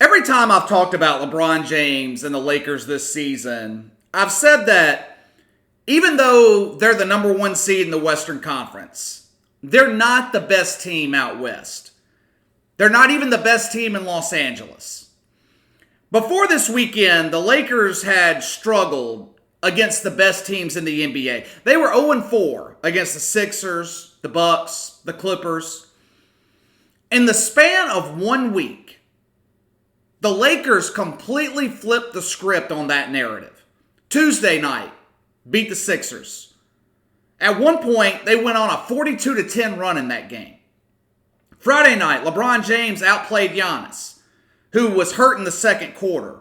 Every time I've talked about LeBron James and the Lakers this season, I've said that even though they're the number one seed in the Western Conference, they're not the best team out west. They're not even the best team in Los Angeles. Before this weekend, the Lakers had struggled against the best teams in the NBA. They were 0-4 against the Sixers, the Bucks, the Clippers. In the span of 1 week, the Lakers completely flipped the script on that narrative. Tuesday night, beat the Sixers. At one point, they went on a 42-10 run in that game. Friday night, LeBron James outplayed Giannis, who was hurt in the second quarter.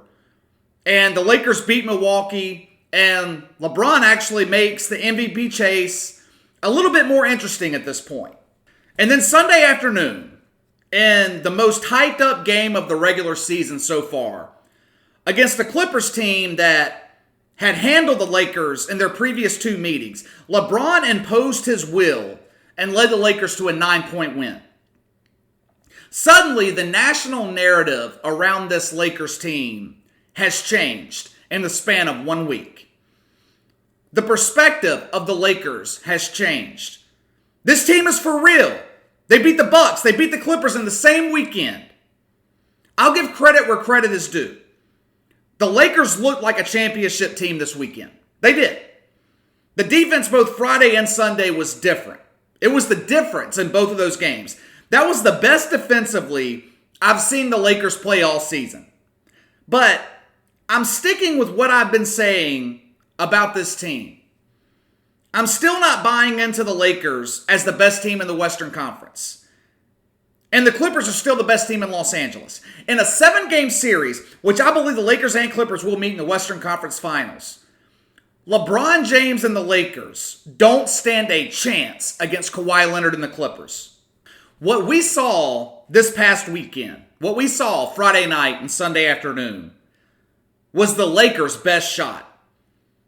And the Lakers beat Milwaukee, and LeBron actually makes the MVP chase a little bit more interesting at this point. And then Sunday afternoon, in the most hyped up game of the regular season so far, against the Clippers team that had handled the Lakers in their previous two meetings, LeBron imposed his will and led the Lakers to a 9-point win. Suddenly, the national narrative around this Lakers team has changed in the span of 1 week. The perspective of the Lakers has changed. This team is for real. They beat the Bucks. They beat the Clippers in the same weekend. I'll give credit where credit is due. The Lakers looked like a championship team this weekend. They did. The defense both Friday and Sunday was different. It was the difference in both of those games. That was the best defensively I've seen the Lakers play all season. But I'm sticking with what I've been saying about this team. I'm still not buying into the Lakers as the best team in the Western Conference. And the Clippers are still the best team in Los Angeles. In a 7-game series, which I believe the Lakers and Clippers will meet in the Western Conference Finals, LeBron James and the Lakers don't stand a chance against Kawhi Leonard and the Clippers. What we saw this past weekend, what we saw Friday night and Sunday afternoon, was the Lakers' best shot.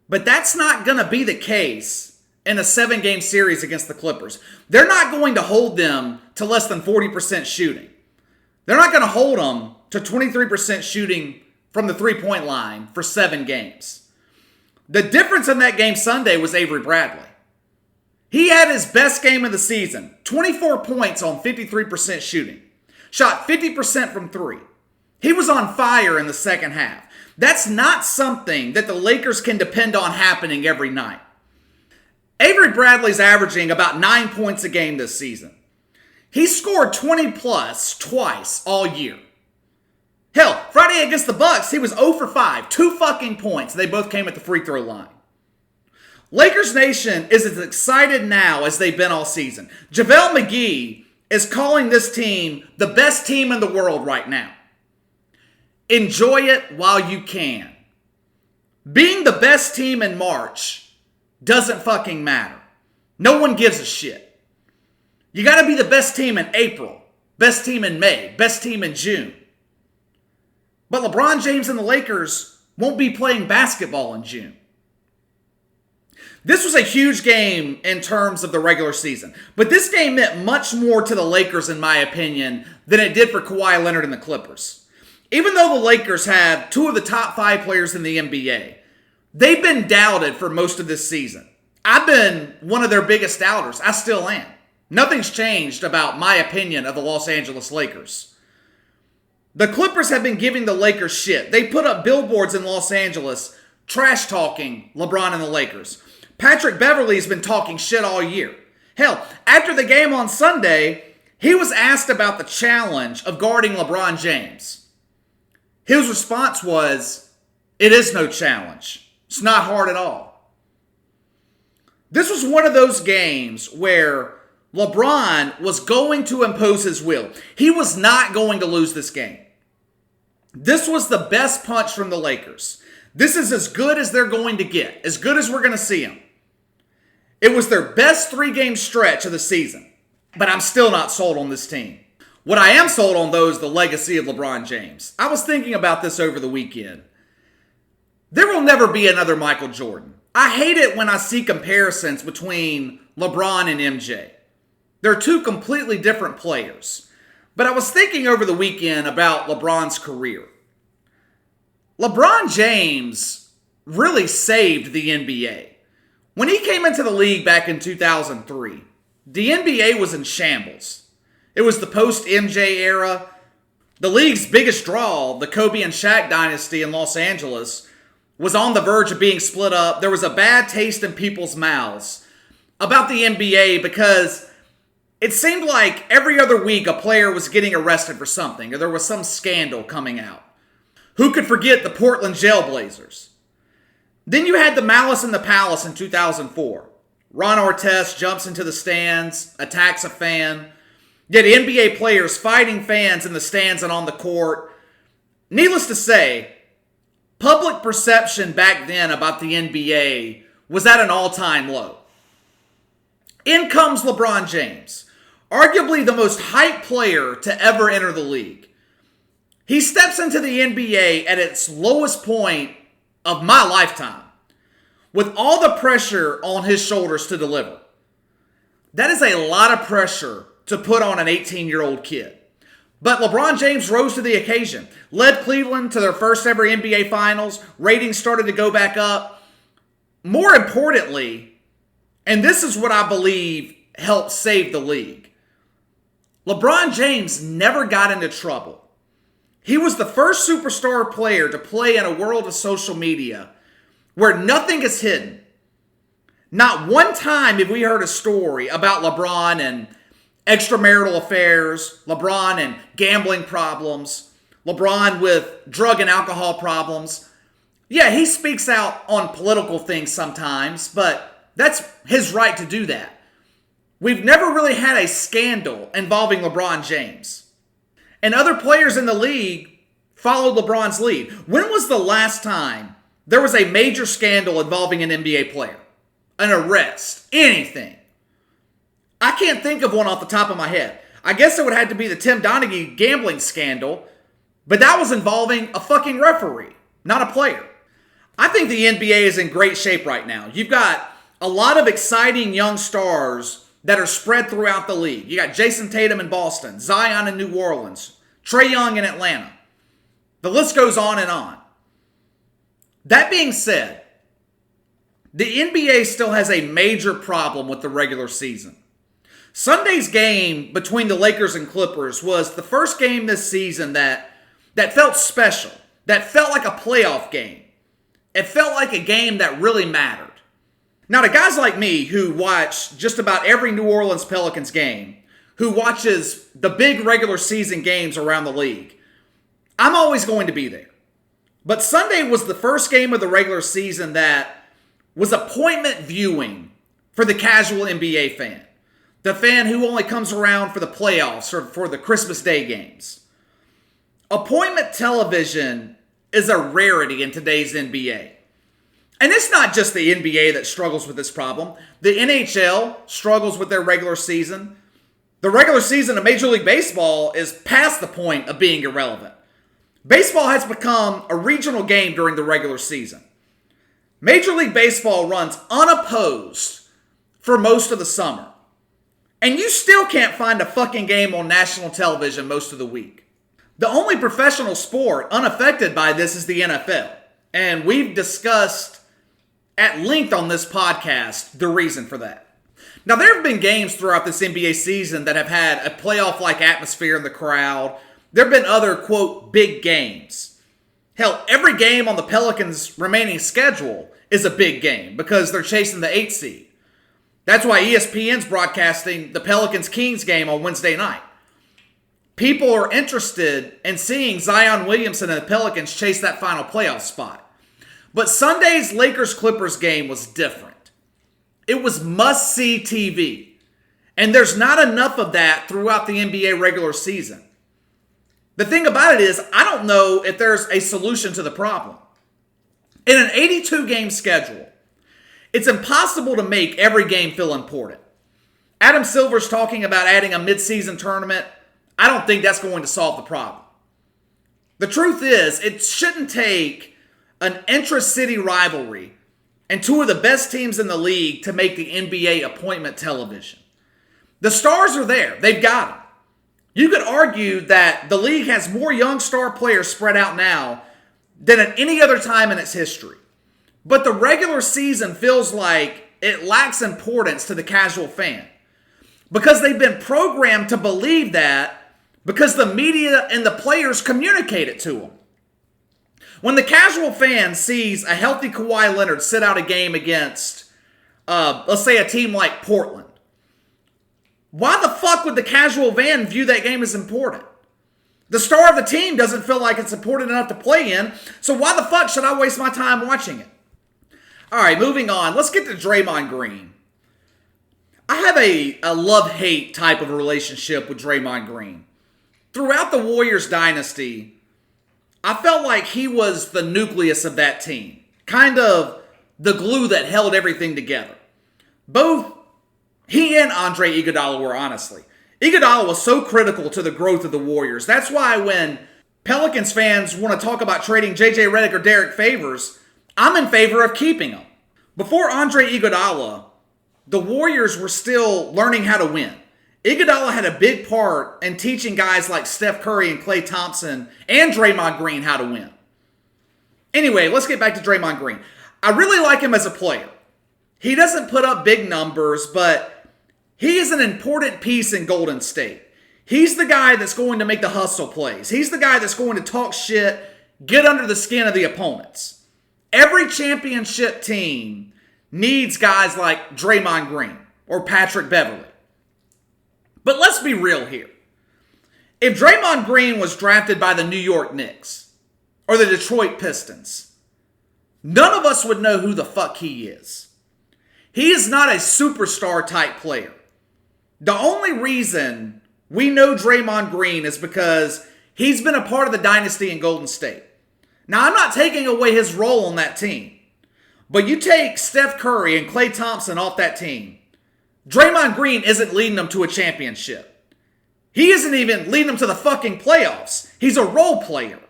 But that's not going to be the case in a 7-game series against the Clippers. They're not going to hold them to less than 40% shooting. They're not going to hold them to 23% shooting from the three-point line for 7 games. The difference in that game Sunday was Avery Bradley. He had his best game of the season, 24 points on 53% shooting. Shot 50% from 3. He was on fire in the second half. That's not something that the Lakers can depend on happening every night. Avery Bradley's averaging about 9 points a game this season. He scored 20 plus twice all year. Hell, Friday against the Bucks, he was 0 for 5, 2 fucking points. They both came at the free throw line. Lakers Nation is as excited now as they've been all season. JaVale McGee is calling this team the best team in the world right now. Enjoy it while you can. Being the best team in March doesn't fucking matter. No one gives a shit. You gotta be the best team in April, best team in May, best team in June. But LeBron James and the Lakers won't be playing basketball in June. This was a huge game in terms of the regular season. But this game meant much more to the Lakers, in my opinion, than it did for Kawhi Leonard and the Clippers. Even though the Lakers have 2 of the top 5 players in the NBA, they've been doubted for most of this season. I've been one of their biggest doubters. I still am. Nothing's changed about my opinion of the Los Angeles Lakers. The Clippers have been giving the Lakers shit. They put up billboards in Los Angeles trash-talking LeBron and the Lakers. Patrick Beverley's been talking shit all year. Hell, after the game on Sunday, he was asked about the challenge of guarding LeBron James. His response was, "It is no challenge. It's not hard at all." This was one of those games where LeBron was going to impose his will. He was not going to lose this game. This was the best punch from the Lakers. This is as good as they're going to get, as good as we're going to see them. It was their best 3-game stretch of the season, but I'm still not sold on this team. What I am sold on, though, is the legacy of LeBron James. I was thinking about this over the weekend. There will never be another Michael Jordan. I hate it when I see comparisons between LeBron and MJ. They're 2 completely different players. But I was thinking over the weekend about LeBron's career. LeBron James really saved the NBA. When he came into the league back in 2003, the NBA was in shambles. It was the post-MJ era. The league's biggest draw, the Kobe and Shaq dynasty in Los Angeles, was on the verge of being split up. There was a bad taste in people's mouths about the NBA because it seemed like every other week a player was getting arrested for something or there was some scandal coming out. Who could forget the Portland Jailblazers? Then you had the Malice in the Palace in 2004. Ron Artest jumps into the stands, attacks a fan. Yet NBA players fighting fans in the stands and on the court. Needless to say, public perception back then about the NBA was at an all-time low. In comes LeBron James, arguably the most hyped player to ever enter the league. He steps into the NBA at its lowest point of my lifetime, with all the pressure on his shoulders to deliver. That is a lot of pressure to put on an 18-year-old kid. But LeBron James rose to the occasion, led Cleveland to their first ever NBA Finals, ratings started to go back up. More importantly, and this is what I believe helped save the league, LeBron James never got into trouble. He was the first superstar player to play in a world of social media where nothing is hidden. Not one time have we heard a story about LeBron and extramarital affairs, LeBron and gambling problems, LeBron with drug and alcohol problems. Yeah, he speaks out on political things sometimes, but that's his right to do that. We've never really had a scandal involving LeBron James. And other players in the league followed LeBron's lead. When was the last time there was a major scandal involving an NBA player? An arrest, anything? I can't think of one off the top of my head. I guess it would have to be the Tim Donaghy gambling scandal, but that was involving a fucking referee, not a player. I think the NBA is in great shape right now. You've got a lot of exciting young stars that are spread throughout the league. You got Jason Tatum in Boston, Zion in New Orleans, Trae Young in Atlanta. The list goes on and on. That being said, the NBA still has a major problem with the regular season. Sunday's game between the Lakers and Clippers was the first game this season that felt special, that felt like a playoff game. It felt like a game that really mattered. Now, to guys like me who watch just about every New Orleans Pelicans game, who watches the big regular season games around the league, I'm always going to be there. But Sunday was the first game of the regular season that was appointment viewing for the casual NBA fan. The fan who only comes around for the playoffs or for the Christmas Day games. Appointment television is a rarity in today's NBA. And it's not just the NBA that struggles with this problem. The NHL struggles with their regular season. The regular season of Major League Baseball is past the point of being irrelevant. Baseball has become a regional game during the regular season. Major League Baseball runs unopposed for most of the summer. And you still can't find a fucking game on national television most of the week. The only professional sport unaffected by this is the NFL. And we've discussed at length on this podcast the reason for that. Now, there have been games throughout this NBA season that have had a playoff-like atmosphere in the crowd. There have been other, quote, big games. Hell, every game on the Pelicans' remaining schedule is a big game because they're chasing the 8th seed. That's why ESPN's broadcasting the Pelicans-Kings game on Wednesday night. People are interested in seeing Zion Williamson and the Pelicans chase that final playoff spot. But Sunday's Lakers-Clippers game was different. It was must-see TV. And there's not enough of that throughout the NBA regular season. The thing about it is, I don't know if there's a solution to the problem. In an 82-game schedule, it's impossible to make every game feel important. Adam Silver's talking about adding a mid-season tournament. I don't think that's going to solve the problem. The truth is, it shouldn't take an intra-city rivalry and two of the best teams in the league to make the NBA appointment television. The stars are there. They've got them. You could argue that the league has more young star players spread out now than at any other time in its history. But the regular season feels like it lacks importance to the casual fan because they've been programmed to believe that because the media and the players communicate it to them. When the casual fan sees a healthy Kawhi Leonard sit out a game against, let's say, a team like Portland, why the fuck would the casual fan view that game as important? The star of the team doesn't feel like it's important enough to play in, so why the fuck should I waste my time watching it? All right, moving on. Let's get to Draymond Green. I have a love-hate type of relationship with Draymond Green. Throughout the Warriors dynasty, I felt like he was the nucleus of that team. Kind of the glue that held everything together. Both he and Andre Iguodala were, honestly. Iguodala was so critical to the growth of the Warriors. That's why when Pelicans fans want to talk about trading J.J. Redick or Derek Favors, I'm in favor of keeping them. Before Andre Iguodala, the Warriors were still learning how to win. Iguodala had a big part in teaching guys like Steph Curry and Klay Thompson and Draymond Green how to win. Anyway, let's get back to Draymond Green. I really like him as a player. He doesn't put up big numbers, but he is an important piece in Golden State. He's the guy that's going to make the hustle plays. He's the guy that's going to talk shit, get under the skin of the opponents. Every championship team needs guys like Draymond Green or Patrick Beverley. But let's be real here. If Draymond Green was drafted by the New York Knicks or the Detroit Pistons, none of us would know who the fuck he is. He is not a superstar type player. The only reason we know Draymond Green is because he's been a part of the dynasty in Golden State. Now, I'm not taking away his role on that team, but you take Steph Curry and Klay Thompson off that team, Draymond Green isn't leading them to a championship. He isn't even leading them to the fucking playoffs. He's a role player.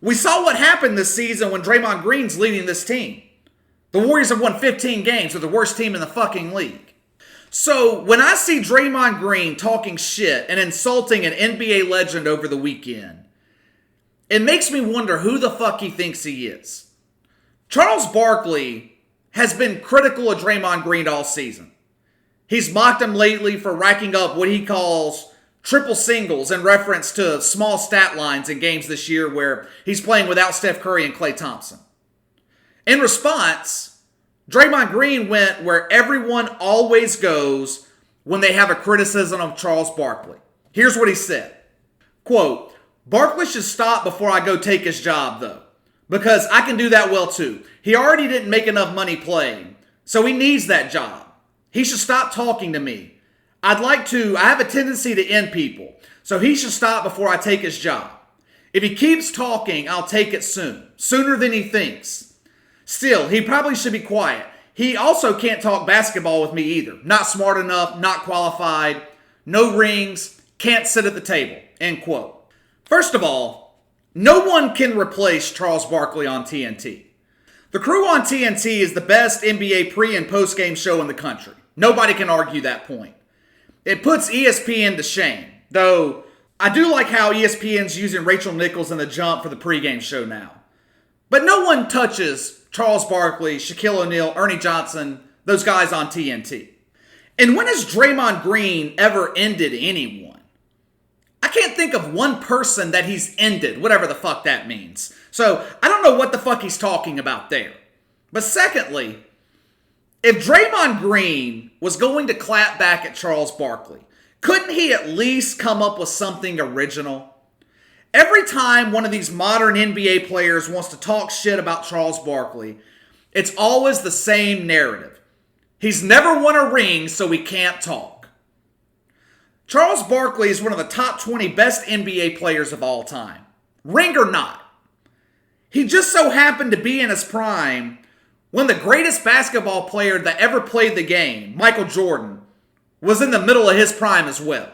We saw what happened this season when Draymond Green's leading this team. The Warriors have won 15 games. They're the worst team in the fucking league. So when I see Draymond Green talking shit and insulting an NBA legend over the weekend, it makes me wonder who the fuck he thinks he is. Charles Barkley has been critical of Draymond Green all season. He's mocked him lately for racking up what he calls triple singles in reference to small stat lines in games this year where he's playing without Steph Curry and Klay Thompson. In response, Draymond Green went where everyone always goes when they have a criticism of Charles Barkley. Here's what he said. Quote, Barkley should stop before I go take his job, though, because I can do that well, too. He already didn't make enough money playing, so he needs that job. He should stop talking to me. I have a tendency to end people, so he should stop before I take his job. If he keeps talking, I'll take it soon, sooner than he thinks. Still, he probably should be quiet. He also can't talk basketball with me either. Not smart enough, not qualified, no rings, can't sit at the table. End quote. First of all, no one can replace Charles Barkley on TNT. The crew on TNT is the best NBA pre- and post-game show in the country. Nobody can argue that point. It puts ESPN to shame, though I do like how ESPN's using Rachel Nichols in The Jump for the pregame show now. But no one touches Charles Barkley, Shaquille O'Neal, Ernie Johnson, those guys on TNT. And when has Draymond Green ever ended anyone? I can't think of one person that he's ended, whatever the fuck that means. So I don't know what the fuck he's talking about there. But secondly, if Draymond Green was going to clap back at Charles Barkley, couldn't he at least come up with something original? Every time one of these modern NBA players wants to talk shit about Charles Barkley, it's always the same narrative. He's never won a ring, so he can't talk. Charles Barkley is one of the top 20 best NBA players of all time. Ring or not. He just so happened to be in his prime when the greatest basketball player that ever played the game, Michael Jordan, was in the middle of his prime as well.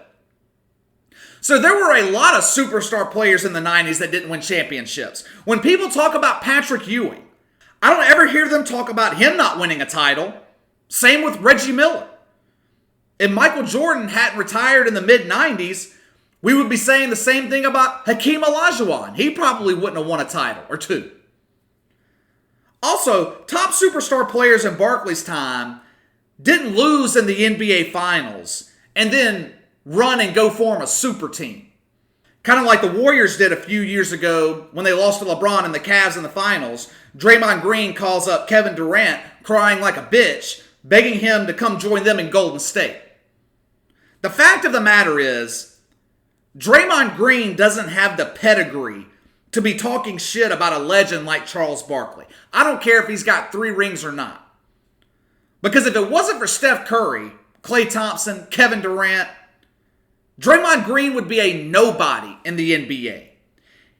So there were a lot of superstar players in the 90s that didn't win championships. When people talk about Patrick Ewing, I don't ever hear them talk about him not winning a title. Same with Reggie Miller. If Michael Jordan hadn't retired in the mid-90s, We would be saying the same thing about Hakeem Olajuwon. He probably wouldn't have won a title or two. Also, top superstar players in Barkley's time didn't lose in the NBA Finals and then run and go form a super team. Kind of like the Warriors did a few years ago when they lost to LeBron and the Cavs in the finals. Draymond Green calls up Kevin Durant crying like a bitch, begging him to come join them in Golden State. The fact of the matter is, Draymond Green doesn't have the pedigree to be talking shit about a legend like Charles Barkley. I don't care if he's got 3 rings or not. Because if it wasn't for Steph Curry, Klay Thompson, Kevin Durant, Draymond Green would be a nobody in the NBA.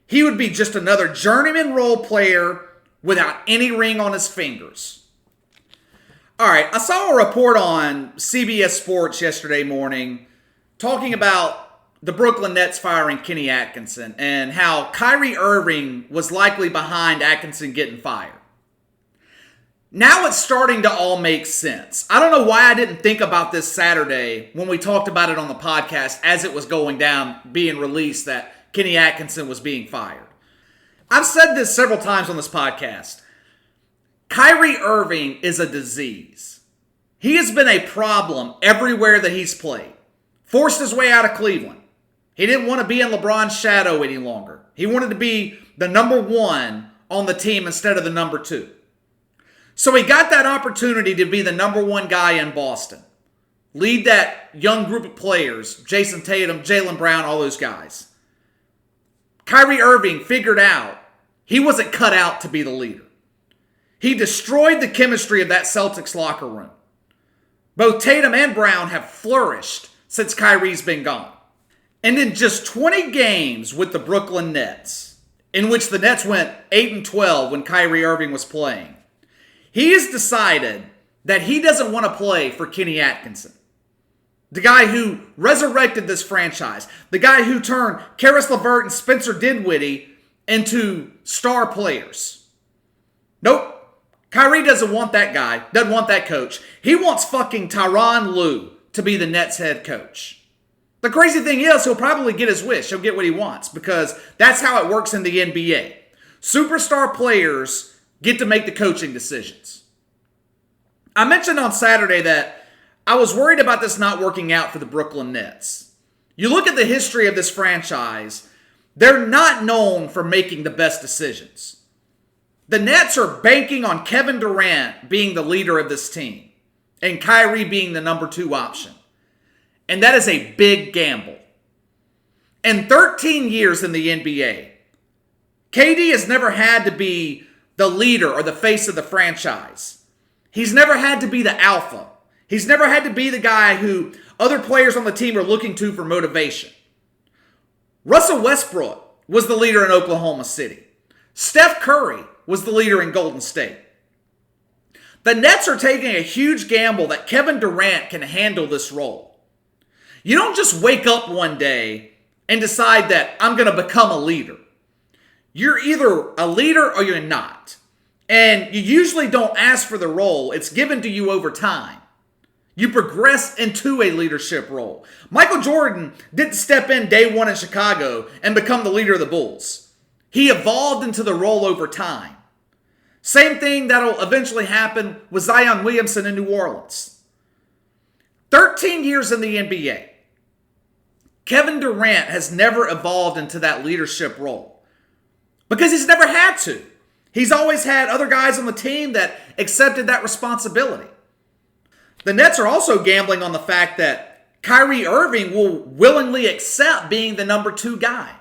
He would be just another journeyman role player without any ring on his fingers. All right, I saw a report on CBS Sports yesterday morning talking about the Brooklyn Nets firing Kenny Atkinson and how Kyrie Irving was likely behind Atkinson getting fired. Now it's starting to all make sense. I don't know why I didn't think about this Saturday when we talked about it on the podcast as it was going down, being released that Kenny Atkinson was being fired. I've said this several times on this podcast. Kyrie Irving is a disease. He has been a problem everywhere that he's played. Forced his way out of Cleveland. He didn't want to be in LeBron's shadow any longer. He wanted to be the number 1 on the team instead of the number 2. So he got that opportunity to be the number 1 guy in Boston. Lead that young group of players, Jason Tatum, Jaylen Brown, all those guys. Kyrie Irving figured out he wasn't cut out to be the leader. He destroyed the chemistry of that Celtics locker room. Both Tatum and Brown have flourished since Kyrie's been gone. And in just 20 games with the Brooklyn Nets, in which the Nets went 8-12 when Kyrie Irving was playing, he has decided that he doesn't want to play for Kenny Atkinson. The guy who resurrected this franchise. The guy who turned Karis LeVert and Spencer Dinwiddie into star players. Nope. Kyrie doesn't want that guy. Doesn't want that coach. He wants fucking Tyronn Lue to be the Nets head coach. The crazy thing is, he'll probably get his wish. He'll get what he wants because that's how it works in the NBA. Superstar players get to make the coaching decisions. I mentioned on Saturday that I was worried about this not working out for the Brooklyn Nets. You look at the history of this franchise, they're not known for making the best decisions. The Nets are banking on Kevin Durant being the leader of this team and Kyrie being the number 2 option. And that is a big gamble. In 13 years in the NBA, KD has never had to be the leader or the face of the franchise. He's never had to be the alpha. He's never had to be the guy who other players on the team are looking to for motivation. Russell Westbrook was the leader in Oklahoma City. Steph Curry was the leader in Golden State. The Nets are taking a huge gamble that Kevin Durant can handle this role. You don't just wake up one day and decide that I'm going to become a leader. You're either a leader or you're not. And you usually don't ask for the role. It's given to you over time. You progress into a leadership role. Michael Jordan didn't step in day 1 in Chicago and become the leader of the Bulls. He evolved into the role over time. Same thing that'll eventually happen with Zion Williamson in New Orleans. 13 years in the NBA. Kevin Durant has never evolved into that leadership role. Because he's never had to. He's always had other guys on the team that accepted that responsibility. The Nets are also gambling on the fact that Kyrie Irving will willingly accept being the number 2 guy.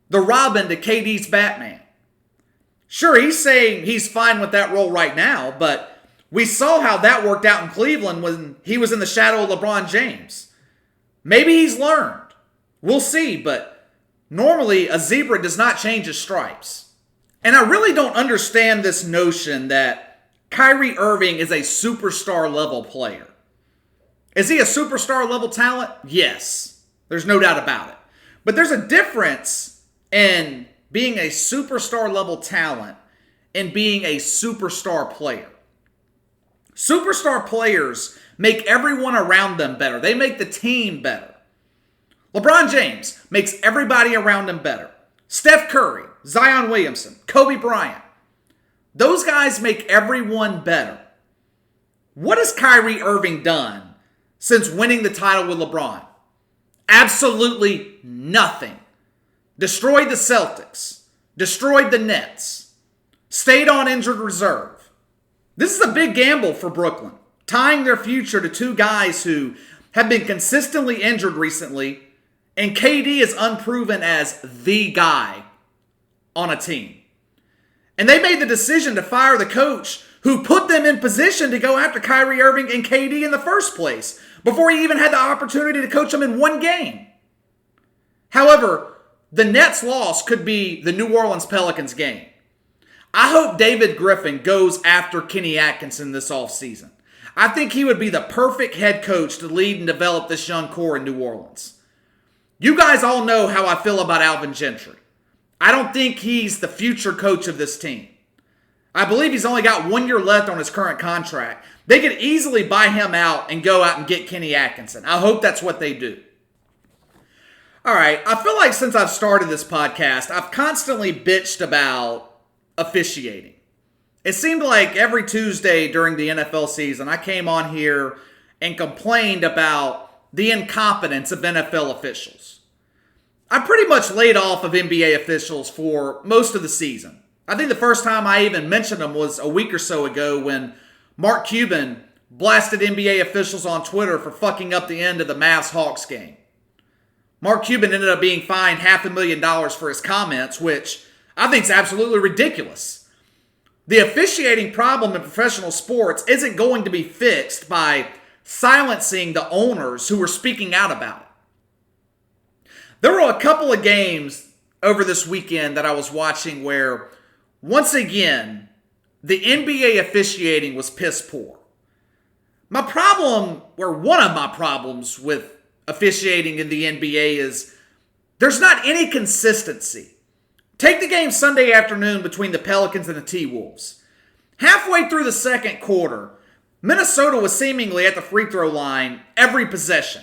The Robin to KD's Batman. Sure, he's saying he's fine with that role right now, but we saw how that worked out in Cleveland when he was in the shadow of LeBron James. Maybe he's learned. We'll see, but normally, a zebra does not change his stripes. And I really don't understand this notion that Kyrie Irving is a superstar level player. Is he a superstar level talent? Yes. There's no doubt about it. But there's a difference in being a superstar level talent and being a superstar player. Superstar players make everyone around them better. They make the team better. LeBron James makes everybody around him better. Steph Curry, Zion Williamson, Kobe Bryant. Those guys make everyone better. What has Kyrie Irving done since winning the title with LeBron? Absolutely nothing. Destroyed the Celtics. Destroyed the Nets. Stayed on injured reserve. This is a big gamble for Brooklyn, tying their future to two guys who have been consistently injured recently, and KD is unproven as the guy on a team. And they made the decision to fire the coach who put them in position to go after Kyrie Irving and KD in the first place, before he even had the opportunity to coach them in one game. However, the Nets' loss could be the New Orleans Pelicans game. I hope David Griffin goes after Kenny Atkinson this offseason. I think he would be the perfect head coach to lead and develop this young core in New Orleans. You guys all know how I feel about Alvin Gentry. I don't think he's the future coach of this team. I believe he's only got 1 year left on his current contract. They could easily buy him out and go out and get Kenny Atkinson. I hope that's what they do. All right, I feel like since I've started this podcast, I've constantly bitched about officiating. It seemed like every Tuesday during the NFL season, I came on here and complained about the incompetence of NFL officials. I pretty much laid off of NBA officials for most of the season. I think the first time I even mentioned them was a week or so ago when Mark Cuban blasted NBA officials on Twitter for fucking up the end of the Mavs-Hawks game. Mark Cuban ended up being fined $500,000 for his comments, which I think is absolutely ridiculous. The officiating problem in professional sports isn't going to be fixed by silencing the owners who were speaking out about it. There were a couple of games over this weekend that I was watching where, once again, the NBA officiating was piss poor. My problem, or one of my problems with officiating in the NBA is there's not any consistency. Take the game Sunday afternoon between the Pelicans and the T-Wolves. Halfway through the second quarter, Minnesota was seemingly at the free throw line every possession.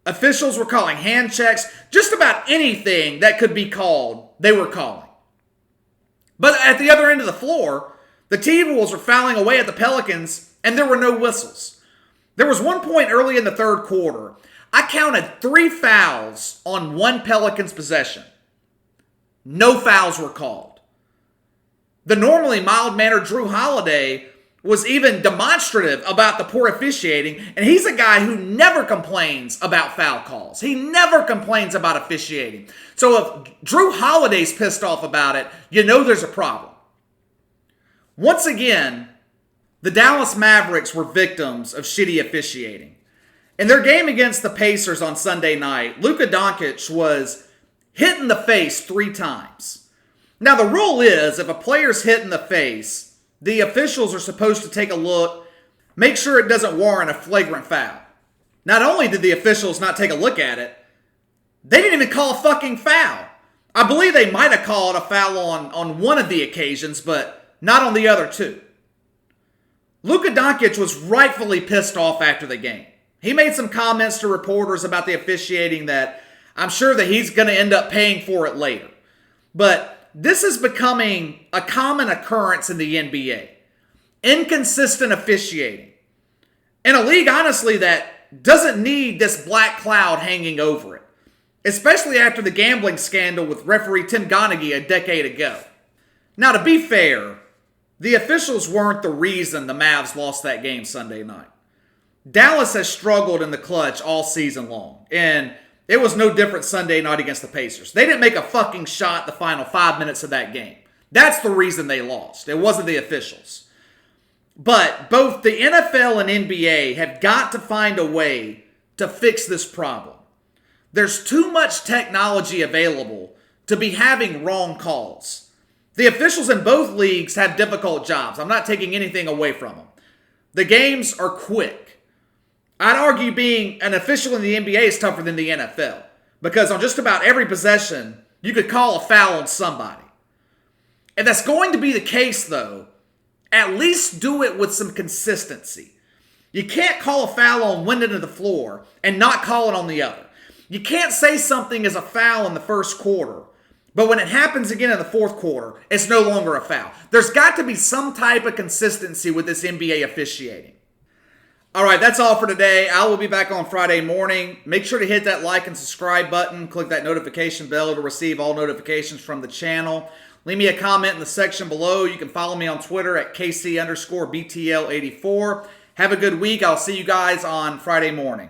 Officials were calling hand checks. Just about anything that could be called, they were calling. But at the other end of the floor, the T-Wolves were fouling away at the Pelicans, and there were no whistles. There was one point early in the third quarter. I counted 3 fouls on one Pelicans possession. No fouls were called. The normally mild-mannered Drew Holiday was even demonstrative about the poor officiating, and he's a guy who never complains about foul calls. He never complains about officiating. So if Drew Holiday's pissed off about it, you know there's a problem. Once again, the Dallas Mavericks were victims of shitty officiating. In their game against the Pacers on Sunday night, Luka Doncic was hit in the face 3 times. Now the rule is if a player's hit in the face, the officials are supposed to take a look, make sure it doesn't warrant a flagrant foul. Not only did the officials not take a look at it, they didn't even call a fucking foul. I believe they might have called a foul on one of the occasions, but not on the other 2. Luka Doncic was rightfully pissed off after the game. He made some comments to reporters about the officiating that I'm sure that he's going to end up paying for it later. But this is becoming a common occurrence in the NBA. Inconsistent officiating. In a league, honestly, that doesn't need this black cloud hanging over it. Especially after the gambling scandal with referee Tim Donaghy a decade ago. Now, to be fair, the officials weren't the reason the Mavs lost that game Sunday night. Dallas has struggled in the clutch all season long, and it was no different Sunday night against the Pacers. They didn't make a fucking shot the final 5 minutes of that game. That's the reason they lost. It wasn't the officials. But both the NFL and NBA have got to find a way to fix this problem. There's too much technology available to be having wrong calls. The officials in both leagues have difficult jobs. I'm not taking anything away from them. The games are quick. I'd argue being an official in the NBA is tougher than the NFL. Because on just about every possession, you could call a foul on somebody. If that's going to be the case, though, at least do it with some consistency. You can't call a foul on one end of the floor and not call it on the other. You can't say something is a foul in the first quarter, but when it happens again in the fourth quarter, it's no longer a foul. There's got to be some type of consistency with this NBA officiating. All right, that's all for today. I will be back on Friday morning. Make sure to hit that like and subscribe button. Click that notification bell to receive all notifications from the channel. Leave me a comment in the section below. You can follow me on Twitter at KC_BTL84. Have a good week. I'll see you guys on Friday morning.